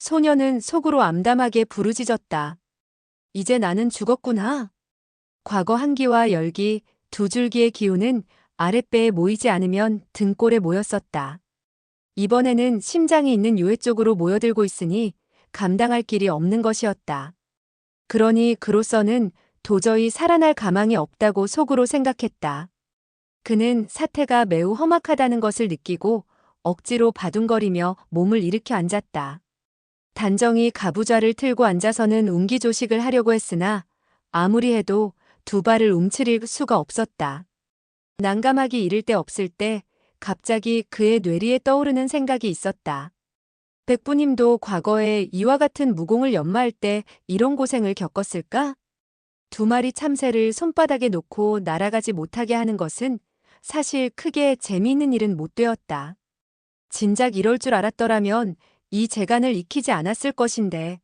소녀는 속으로 암담하게 부르짖었다. 이제 나는 죽었구나. 과거 한기와 열기, 두 줄기의 기운은 아랫배에 모이지 않으면 등골에 모였었다. 이번에는 심장이 있는 요해 쪽으로 모여들고 있으니 감당할 길이 없는 것이었다. 그러니 그로서는 도저히 살아날 가망이 없다고 속으로 생각했다. 그는 사태가 매우 험악하다는 것을 느끼고 억지로 바둥거리며 몸을 일으켜 앉았다. 단정히 가부좌를 틀고 앉아서는 운기조식을 하려고 했으나 아무리 해도 두 발을 움츠릴 수가 없었다. 난감하기 이를 데 없을 때 갑자기 그의 뇌리에 떠오르는 생각이 있었다. 백부님도 과거에 이와 같은 무공을 연마할 때 이런 고생을 겪었을까? 두 마리 참새를 손바닥에 놓고 날아가지 못하게 하는 것은 사실 크게 재미있는 일은 못 되었다. 진작 이럴 줄 알았더라면 이 재간을 익히지 않았을 것인데.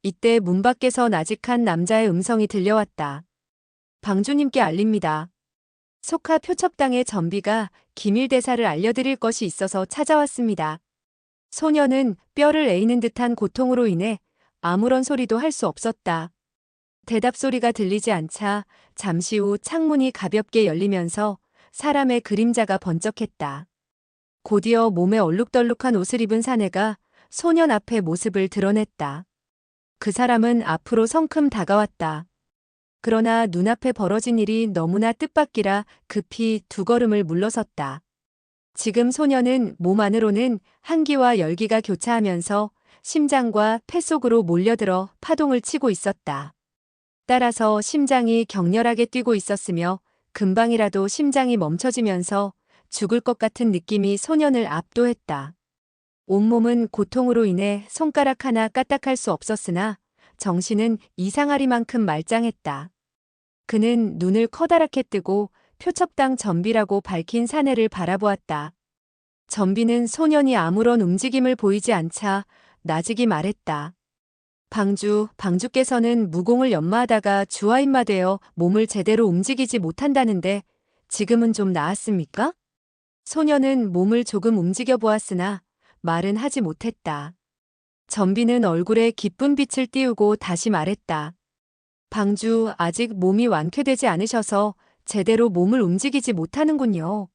이때 문 밖에서 나직한 남자의 음성이 들려왔다. 방주님께 알립니다. 속하 표첩당의 전비가 기밀대사를 알려드릴 것이 있어서 찾아왔습니다. 소녀는 뼈를 에이는 듯한 고통으로 인해 아무런 소리도 할 수 없었다. 대답 소리가 들리지 않자 잠시 후 창문이 가볍게 열리면서 사람의 그림자가 번쩍했다. 곧이어 몸에 얼룩덜룩한 옷을 입은 사내가 소년 앞에 모습을 드러냈다. 그 사람은 앞으로 성큼 다가왔다. 그러나 눈앞에 벌어진 일이 너무나 뜻밖이라 급히 두 걸음을 물러섰다. 지금 소녀는 몸 안으로는 한기와 열기가 교차하면서 심장과 폐 속으로 몰려들어 파동을 치고 있었다. 따라서 심장이 격렬하게 뛰고 있었으며 금방이라도 심장이 멈춰지면서 죽을 것 같은 느낌이 소년을 압도했다. 온몸은 고통으로 인해 손가락 하나 까딱할 수 없었으나 정신은 이상하리만큼 말짱했다. 그는 눈을 커다랗게 뜨고 표첩당 전비라고 밝힌 사내를 바라보았다. 전비는 소년이 아무런 움직임을 보이지 않자 나직이 말했다. 방주께서는 무공을 연마하다가 주화인마되어 몸을 제대로 움직이지 못한다는데 지금은 좀 나았습니까? 소년은 몸을 조금 움직여 보았으나 말은 하지 못했다. 전비는 얼굴에 기쁜 빛을 띄우고 다시 말했다. 방주 아직 몸이 완쾌되지 않으셔서 제대로 몸을 움직이지 못하는군요.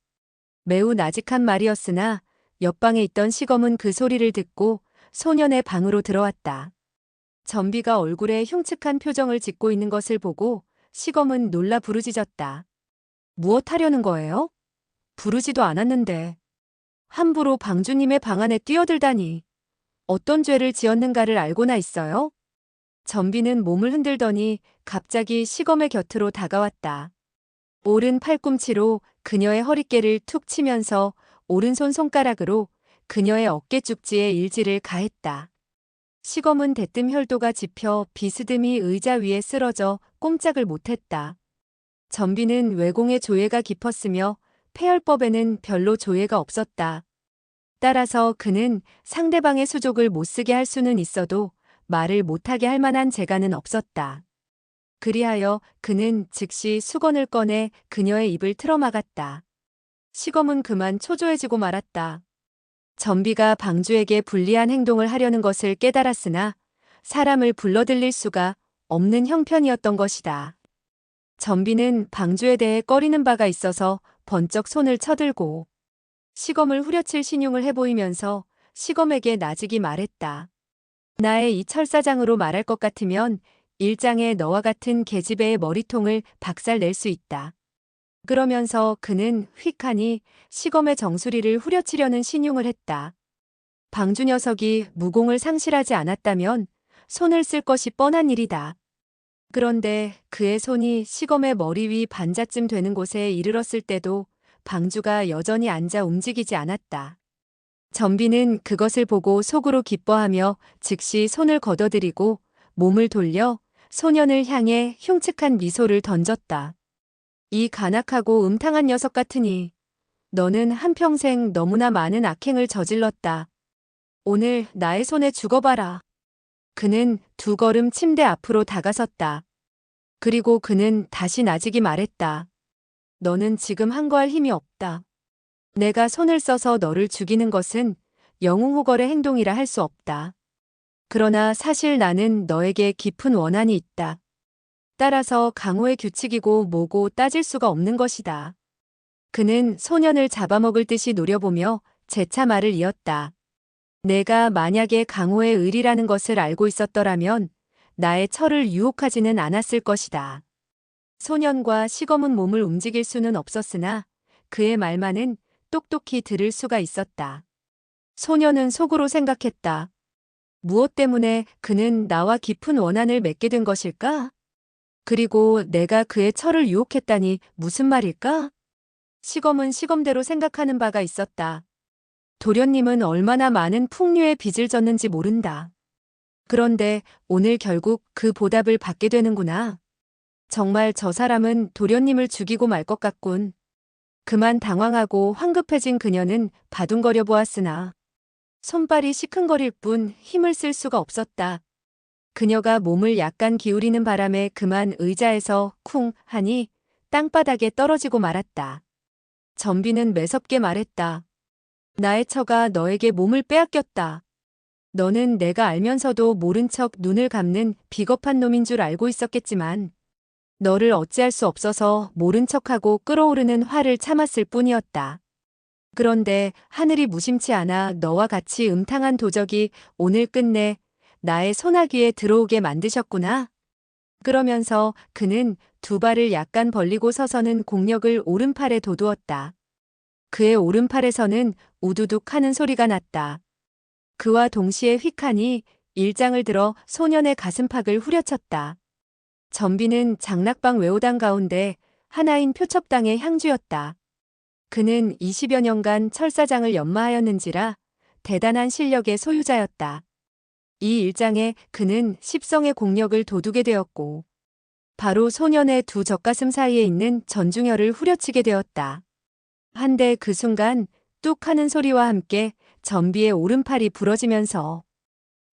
매우 나직한 말이었으나 옆방에 있던 시검은 그 소리를 듣고 소년의 방으로 들어왔다. 전비가 얼굴에 흉측한 표정을 짓고 있는 것을 보고 시검은 놀라 부르짖었다. 무엇 하려는 거예요? 부르지도 않았는데. 함부로 방주님의 방 안에 뛰어들다니. 어떤 죄를 지었는가를 알고나 있어요? 전비는 몸을 흔들더니 갑자기 시검의 곁으로 다가왔다. 오른 팔꿈치로 그녀의 허리깨를 툭 치면서 오른손 손가락으로 그녀의 어깨 쪽지에 일지를 가했다. 시검은 대뜸 혈도가 짚혀 비스듬히 의자 위에 쓰러져 꼼짝을 못했다. 전비는 외공의 조예가 깊었으며 폐혈법에는 별로 조예가 없었다. 따라서 그는 상대방의 수족을 못쓰게 할 수는 있어도 말을 못하게 할 만한 재간은 없었다. 그리하여 그는 즉시 수건을 꺼내 그녀의 입을 틀어막았다. 시검은 그만 초조해지고 말았다. 전비가 방주에게 불리한 행동을 하려는 것을 깨달았으나 사람을 불러들일 수가 없는 형편이었던 것이다. 전비는 방주에 대해 꺼리는 바가 있어서 번쩍 손을 쳐들고 시검을 후려칠 신용을 해보이면서 시검에게 나직이 말했다. 나의 이 철사장으로 말할 것 같으면 일장에 너와 같은 계집애의 머리통을 박살낼 수 있다. 그러면서 그는 휙하니 시검의 정수리를 후려치려는 신용을 했다. 방주 녀석이 무공을 상실하지 않았다면 손을 쓸 것이 뻔한 일이다. 그런데 그의 손이 시검의 머리 위 반자쯤 되는 곳에 이르렀을 때도 방주가 여전히 앉아 움직이지 않았다. 전비는 그것을 보고 속으로 기뻐하며 즉시 손을 걷어들이고 몸을 돌려 소년을 향해 흉측한 미소를 던졌다. 이 간악하고 음탕한 녀석 같으니 너는 한평생 너무나 많은 악행을 저질렀다. 오늘 나의 손에 죽어봐라. 그는 두 걸음 침대 앞으로 다가섰다. 그리고 그는 다시 나직이 말했다. 너는 지금 항거할 힘이 없다. 내가 손을 써서 너를 죽이는 것은 영웅호걸의 행동이라 할 수 없다. 그러나 사실 나는 너에게 깊은 원한이 있다. 따라서 강호의 규칙이고 뭐고 따질 수가 없는 것이다. 그는 소년을 잡아먹을 듯이 노려보며 재차 말을 이었다. 내가 만약에 강호의 의리라는 것을 알고 있었더라면 나의 철을 유혹하지는 않았을 것이다. 소년과 시검은 몸을 움직일 수는 없었으나 그의 말만은 똑똑히 들을 수가 있었다. 소년은 속으로 생각했다. 무엇 때문에 그는 나와 깊은 원한을 맺게 된 것일까? 그리고 내가 그의 철을 유혹했다니 무슨 말일까? 시검은 시검대로 생각하는 바가 있었다. 도련님은 얼마나 많은 풍류의 빚을 졌는지 모른다. 그런데 오늘 결국 그 보답을 받게 되는구나. 정말 저 사람은 도련님을 죽이고 말 것 같군. 그만 당황하고 황급해진 그녀는 바둥거려 보았으나 손발이 시큰거릴 뿐 힘을 쓸 수가 없었다. 그녀가 몸을 약간 기울이는 바람에 그만 의자에서 쿵 하니 땅바닥에 떨어지고 말았다. 전비는 매섭게 말했다. 나의 처가 너에게 몸을 빼앗겼다. 너는 내가 알면서도 모른 척 눈을 감는 비겁한 놈인 줄 알고 있었겠지만 너를 어찌할 수 없어서 모른 척하고 끓어오르는 화를 참았을 뿐이었다. 그런데 하늘이 무심치 않아 너와 같이 음탕한 도적이 오늘 끝내 나의 소나귀에 들어오게 만드셨구나. 그러면서 그는 두 발을 약간 벌리고 서서는 공력을 오른팔에 돋우었다. 그의 오른팔에서는 우두둑 하는 소리가 났다. 그와 동시에 휙하니 일장을 들어 소년의 가슴팍을 후려쳤다. 전비는 장락방 외호당 가운데 하나인 표첩당의 향주였다. 그는 20여 년간 철사장을 연마하였는지라 대단한 실력의 소유자였다. 이 일장에 그는 십성의 공력을 돋우게 되었고 바로 소년의 두 젖가슴 사이에 있는 전중혈을 후려치게 되었다. 한데 그 순간 뚝 하는 소리와 함께 전비의 오른팔이 부러지면서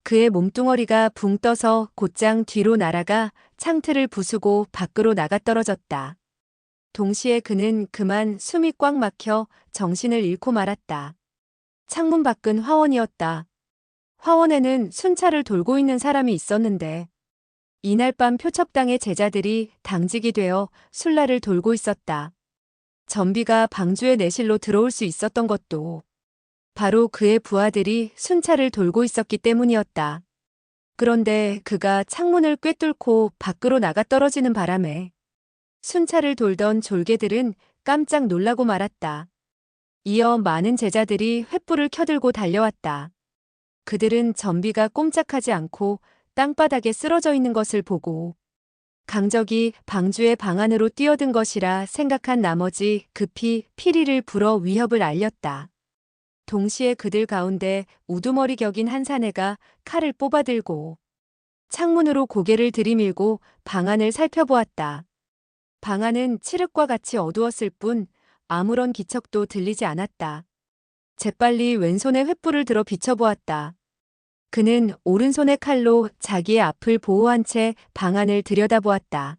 그의 몸뚱어리가 붕 떠서 곧장 뒤로 날아가 창틀을 부수고 밖으로 나가 떨어졌다. 동시에 그는 그만 숨이 꽉 막혀 정신을 잃고 말았다. 창문 밖은 화원이었다. 화원에는 순찰을 돌고 있는 사람이 있었는데 이날 밤 표첩당의 제자들이 당직이 되어 술라를 돌고 있었다. 전비가 방주의 내실로 들어올 수 있었던 것도 바로 그의 부하들이 순찰을 돌고 있었기 때문이었다. 그런데 그가 창문을 꿰뚫고 밖으로 나가 떨어지는 바람에 순찰을 돌던 졸개들은 깜짝 놀라고 말았다. 이어 많은 제자들이 횃불을 켜들고 달려왔다. 그들은 전비가 꼼짝하지 않고 땅바닥에 쓰러져 있는 것을 보고 강적이 방주의 방 안으로 뛰어든 것이라 생각한 나머지 급히 피리를 불어 위협을 알렸다. 동시에 그들 가운데 우두머리 격인 한 사내가 칼을 뽑아들고 창문으로 고개를 들이밀고 방 안을 살펴보았다. 방 안은 칠흑과 같이 어두웠을 뿐 아무런 기척도 들리지 않았다. 재빨리 왼손에 횃불을 들어 비춰보았다. 그는 오른손의 칼로 자기의 앞을 보호한 채 방 안을 들여다보았다.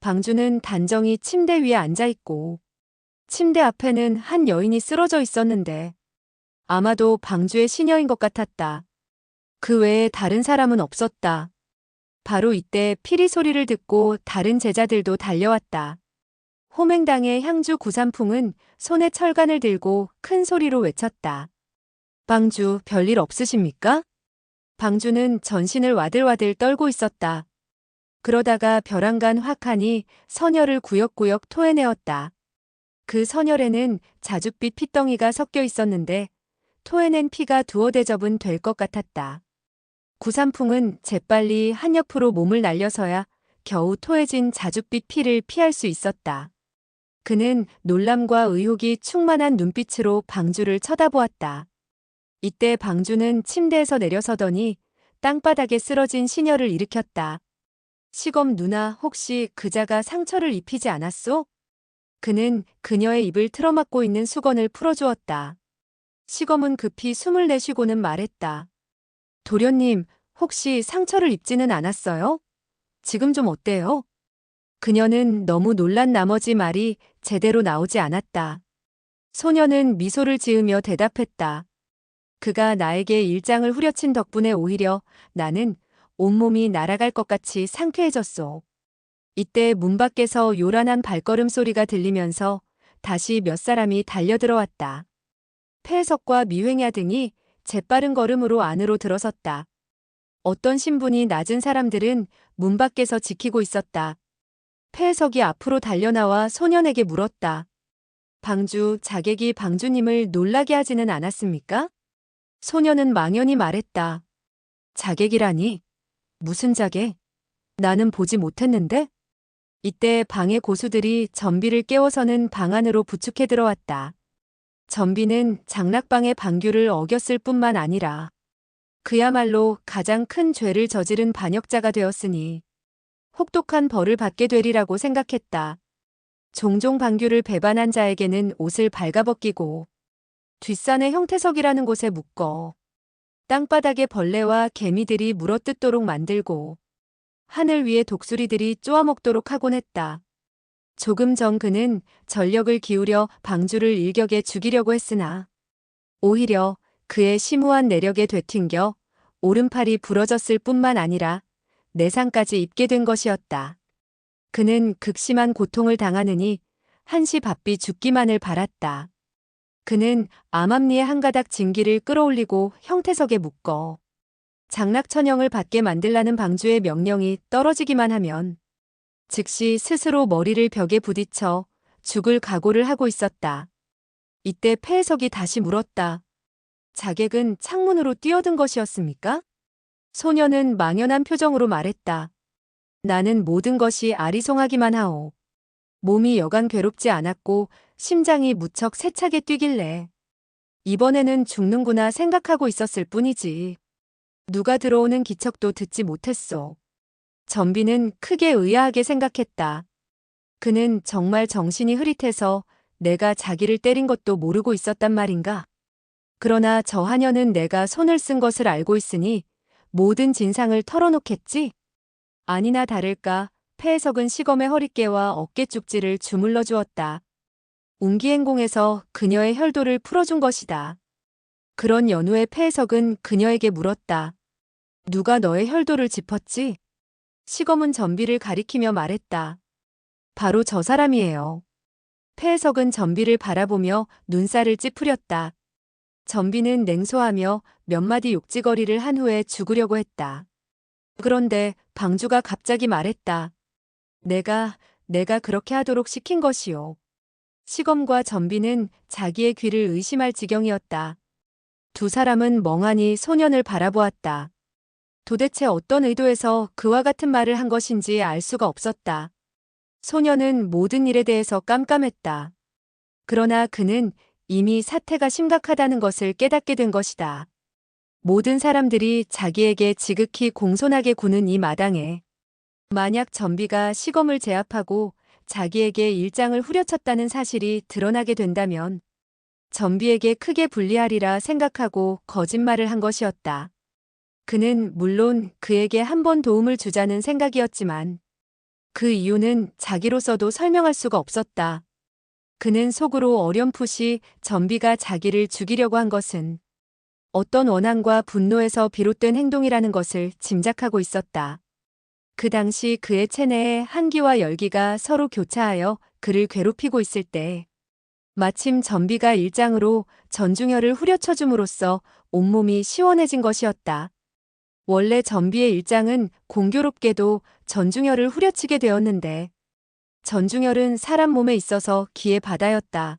방주는 단정히 침대 위에 앉아있고 침대 앞에는 한 여인이 쓰러져 있었는데 아마도 방주의 시녀인 것 같았다. 그 외에 다른 사람은 없었다. 바로 이때 피리 소리를 듣고 다른 제자들도 달려왔다. 호맹당의 향주 구삼풍은 손에 철간을 들고 큰 소리로 외쳤다. 방주, 별일 없으십니까? 방주는 전신을 와들와들 떨고 있었다. 그러다가 벼랑간 확 하니 선혈을 구역구역 토해내었다. 그 선혈에는 자줏빛 핏덩이가 섞여 있었는데 토해낸 피가 두어 대접은 될 것 같았다. 구삼풍은 재빨리 한 옆으로 몸을 날려서야 겨우 토해진 자줏빛 피를 피할 수 있었다. 그는 놀람과 의혹이 충만한 눈빛으로 방주를 쳐다보았다. 이때 방주는 침대에서 내려서더니 땅바닥에 쓰러진 시녀를 일으켰다. 시검 누나, 혹시 그자가 상처를 입히지 않았소? 그는 그녀의 입을 틀어막고 있는 수건을 풀어주었다. 시검은 급히 숨을 내쉬고는 말했다. 도련님, 혹시 상처를 입지는 않았어요? 지금 좀 어때요? 그녀는 너무 놀란 나머지 말이 제대로 나오지 않았다. 소녀는 미소를 지으며 대답했다. 그가 나에게 일장을 후려친 덕분에 오히려 나는 온몸이 날아갈 것 같이 상쾌해졌소. 이때 문 밖에서 요란한 발걸음 소리가 들리면서 다시 몇 사람이 달려들어왔다. 폐석과 미행야 등이 재빠른 걸음으로 안으로 들어섰다. 어떤 신분이 낮은 사람들은 문 밖에서 지키고 있었다. 폐석이 앞으로 달려나와 소년에게 물었다. 방주, 자객이 방주님을 놀라게 하지는 않았습니까? 소년은 망연히 말했다. 자객이라니? 무슨 자객? 나는 보지 못했는데? 이때 방의 고수들이 전비를 깨워서는 방 안으로 부축해 들어왔다. 전비는 장락방의 방규를 어겼을 뿐만 아니라 그야말로 가장 큰 죄를 저지른 반역자가 되었으니 혹독한 벌을 받게 되리라고 생각했다. 종종 방규를 배반한 자에게는 옷을 발가벗기고 뒷산의 형태석이라는 곳에 묶어 땅바닥에 벌레와 개미들이 물어뜯도록 만들고 하늘 위에 독수리들이 쪼아먹도록 하곤 했다. 조금 전 그는 전력을 기울여 방주를 일격에 죽이려고 했으나 오히려 그의 심오한 내력에 되튕겨 오른팔이 부러졌을 뿐만 아니라 내상까지 입게 된 것이었다. 그는 극심한 고통을 당하느니 한시 바삐 죽기만을 바랐다. 그는 암암리의 한 가닥 진기를 끌어올리고 형태석에 묶어 장락천형을 받게 만들라는 방주의 명령이 떨어지기만 하면 즉시 스스로 머리를 벽에 부딪혀 죽을 각오를 하고 있었다. 이때 폐해석이 다시 물었다. 자객은 창문으로 뛰어든 것이었습니까? 소녀는 망연한 표정으로 말했다. 나는 모든 것이 아리송하기만 하오. 몸이 여간 괴롭지 않았고 심장이 무척 세차게 뛰길래 이번에는 죽는구나 생각하고 있었을 뿐이지. 누가 들어오는 기척도 듣지 못했소. 전비는 크게 의아하게 생각했다. 그는 정말 정신이 흐릿해서 내가 자기를 때린 것도 모르고 있었단 말인가? 그러나 저 하녀는 내가 손을 쓴 것을 알고 있으니 모든 진상을 털어놓겠지? 아니나 다를까 폐해석은 시검의 허리깨와 어깨 쪽지를 주물러 주었다. 운기행공에서 그녀의 혈도를 풀어준 것이다. 그런 연후에 폐해석은 그녀에게 물었다. 누가 너의 혈도를 짚었지? 시검은 전비를 가리키며 말했다. 바로 저 사람이에요. 폐해석은 전비를 바라보며 눈살을 찌푸렸다. 전비는 냉소하며 몇 마디 욕지거리를 한 후에 죽으려고 했다. 그런데 방주가 갑자기 말했다. 내가 그렇게 하도록 시킨 것이요. 시검과 전비는 자기의 귀를 의심할 지경이었다. 두 사람은 멍하니 소년을 바라보았다. 도대체 어떤 의도에서 그와 같은 말을 한 것인지 알 수가 없었다. 소년은 모든 일에 대해서 깜깜했다. 그러나 그는 이미 사태가 심각하다는 것을 깨닫게 된 것이다. 모든 사람들이 자기에게 지극히 공손하게 구는 이 마당에 만약 전비가 시검을 제압하고 자기에게 일장을 후려쳤다는 사실이 드러나게 된다면 전비에게 크게 불리하리라 생각하고 거짓말을 한 것이었다. 그는 물론 그에게 한 번 도움을 주자는 생각이었지만 그 이유는 자기로서도 설명할 수가 없었다. 그는 속으로 어렴풋이 전비가 자기를 죽이려고 한 것은 어떤 원한과 분노에서 비롯된 행동이라는 것을 짐작하고 있었다. 그 당시 그의 체내에 한기와 열기가 서로 교차하여 그를 괴롭히고 있을 때 마침 전비가 일장으로 전중혈을 후려쳐줌으로써 온몸이 시원해진 것이었다. 원래 전비의 일장은 공교롭게도 전중혈을 후려치게 되었는데 전중혈은 사람 몸에 있어서 기의 바다였다.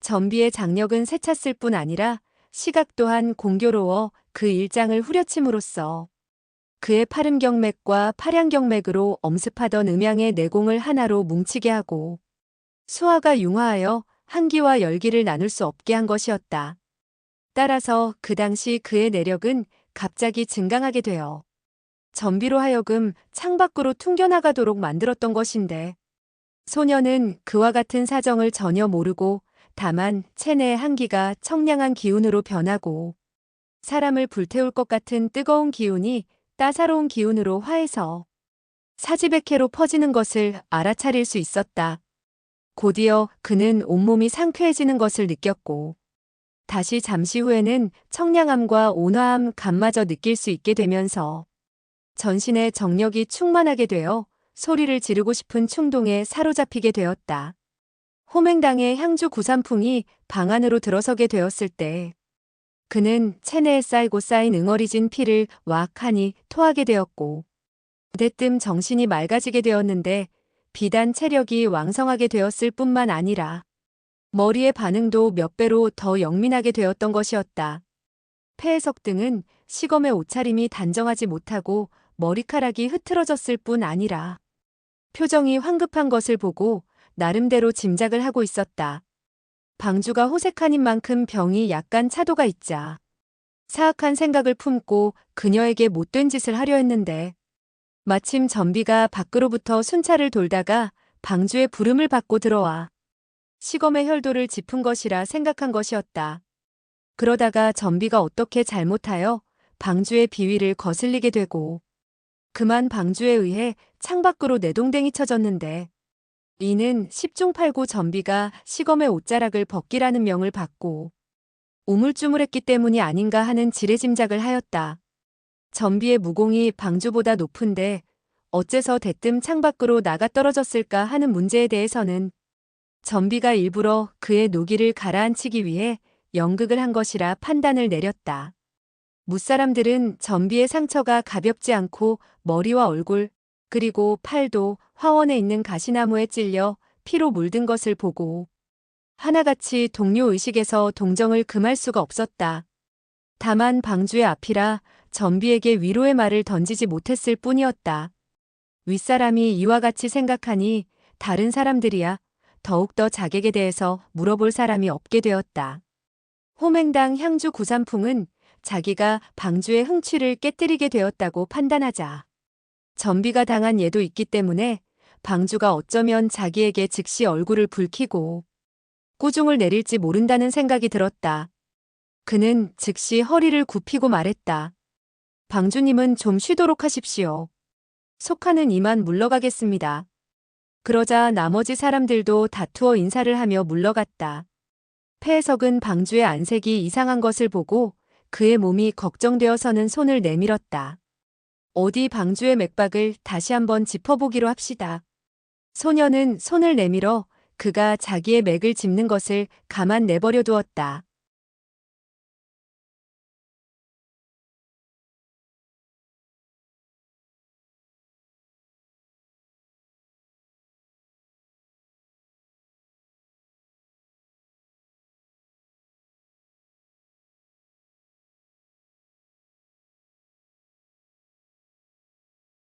전비의 장력은 세찼을 뿐 아니라 시각 또한 공교로워 그 일장을 후려침으로써 그의 파름경맥과 파량경맥으로 엄습하던 음양의 내공을 하나로 뭉치게 하고 수화가 융화하여 한기와 열기를 나눌 수 없게 한 것이었다. 따라서 그 당시 그의 내력은 갑자기 증강하게 되어 전비로 하여금 창밖으로 퉁겨나가도록 만들었던 것인데 소녀는 그와 같은 사정을 전혀 모르고 다만 체내의 한기가 청량한 기운으로 변하고 사람을 불태울 것 같은 뜨거운 기운이 따사로운 기운으로 화해서 사지백해로 퍼지는 것을 알아차릴 수 있었다. 곧이어 그는 온몸이 상쾌해지는 것을 느꼈고 다시 잠시 후에는 청량함과 온화함 감마저 느낄 수 있게 되면서 전신에 정력이 충만하게 되어 소리를 지르고 싶은 충동에 사로잡히게 되었다. 호맹당의 향주 구삼풍이 방 안으로 들어서게 되었을 때 그는 체내에 쌓이고 쌓인 응어리진 피를 왁하니 토하게 되었고 그대뜸 정신이 맑아지게 되었는데 비단 체력이 왕성하게 되었을 뿐만 아니라 머리의 반응도 몇 배로 더 영민하게 되었던 것이었다. 폐해석 등은 시검의 옷차림이 단정하지 못하고 머리카락이 흐트러졌을 뿐 아니라 표정이 황급한 것을 보고 나름대로 짐작을 하고 있었다. 방주가 호색한인 만큼 병이 약간 차도가 있자 사악한 생각을 품고 그녀에게 못된 짓을 하려 했는데 마침 전비가 밖으로부터 순찰을 돌다가 방주의 부름을 받고 들어와 시검의 혈도를 짚은 것이라 생각한 것이었다. 그러다가 전비가 어떻게 잘못하여 방주의 비위를 거슬리게 되고 그만 방주에 의해 창밖으로 내동댕이 쳐졌는데 이는 10중 8구 전비가 시검의 옷자락을 벗기라는 명을 받고 우물쭈물했기 때문이 아닌가 하는 지레짐작을 하였다. 전비의 무공이 방주보다 높은데 어째서 대뜸 창밖으로 나가 떨어졌을까 하는 문제에 대해서는 전비가 일부러 그의 노기를 가라앉히기 위해 연극을 한 것이라 판단을 내렸다. 무사람들은 전비의 상처가 가볍지 않고 머리와 얼굴 그리고 팔도 화원에 있는 가시나무에 찔려 피로 물든 것을 보고 하나같이 동료의식에서 동정을 금할 수가 없었다. 다만 방주의 앞이라 전비에게 위로의 말을 던지지 못했을 뿐이었다. 윗사람이 이와 같이 생각하니 다른 사람들이야 더욱더 자객에 대해서 물어볼 사람이 없게 되었다. 호맹당 향주 구삼풍은 자기가 방주의 흥취를 깨뜨리게 되었다고 판단하자 전비가 당한 예도 있기 때문에 방주가 어쩌면 자기에게 즉시 얼굴을 붉히고 꾸중을 내릴지 모른다는 생각이 들었다. 그는 즉시 허리를 굽히고 말했다. 방주님은 좀 쉬도록 하십시오. 속하는 이만 물러가겠습니다. 그러자 나머지 사람들도 다투어 인사를 하며 물러갔다. 폐해석은 방주의 안색이 이상한 것을 보고 그의 몸이 걱정되어서는 손을 내밀었다. 어디 방주의 맥박을 다시 한번 짚어보기로 합시다. 소녀는 손을 내밀어 그가 자기의 맥을 짚는 것을 가만 내버려 두었다.